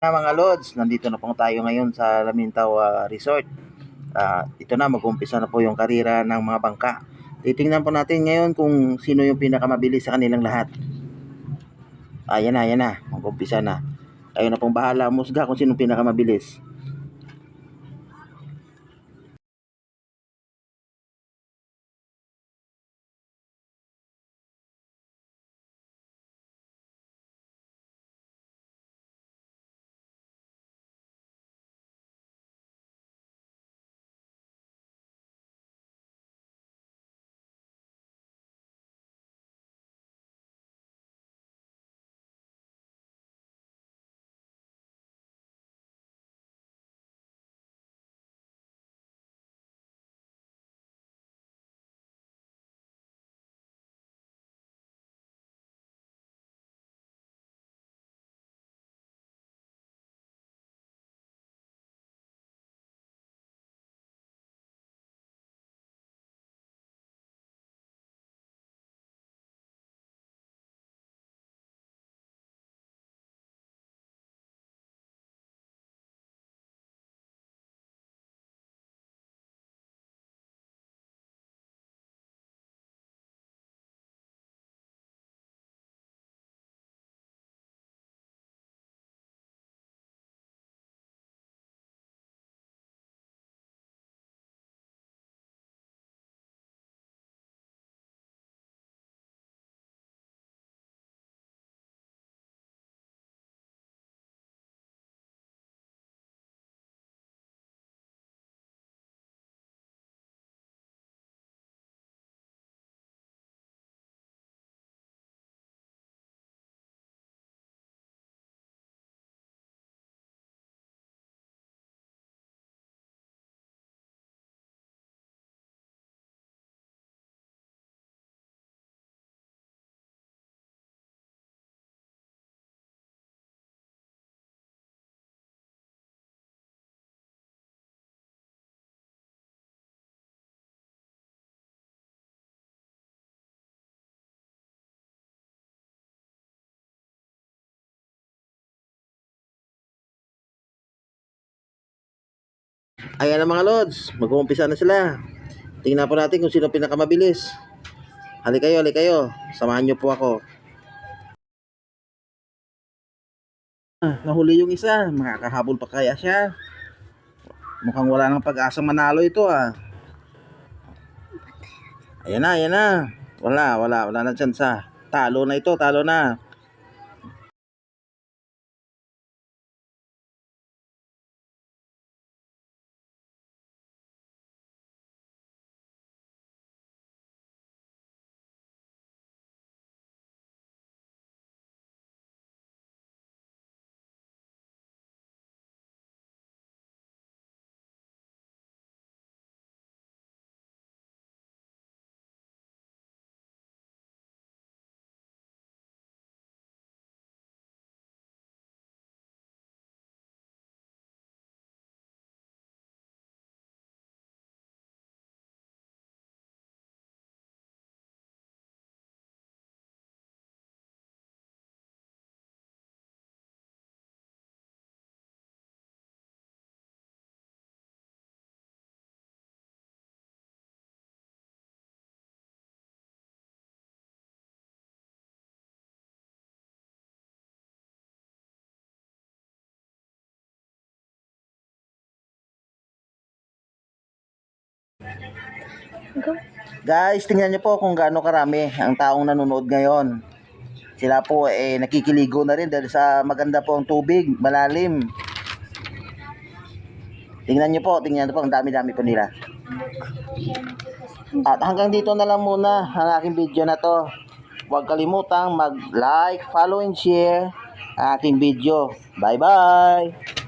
Mga lods, nandito na po tayo ngayon sa Lamintaw Resort. Ito na, mag-umpisa na po yung karera ng mga bangka. Titingnan po natin ngayon kung sino yung pinakamabilis sa kanilang lahat. Yan na, mag-umpisa na. Kayo na pong bahala musga kung sino pinakamabilis. Ayan na mga lods, mag-uumpisa na sila. Tingnan po natin kung sino pinakamabilis. Hali kayo. Samahan nyo po ako. Nahuli yung isa. Makakahabol pa kaya siya? Mukhang wala nang pag-asang manalo ito Ayan na. Wala na chance Talo na ito, talo na. Guys, tingnan niyo po kung gaano karami ang taong nanonood ngayon. Sila po nakikiligo na rin dahil sa maganda po ang tubig, malalim. Tingnan niyo po, ang dami-dami po nila. At hanggang dito na lang muna ang aking video na to. Huwag kalimutang mag-like, follow and share ang aking video. Bye-bye!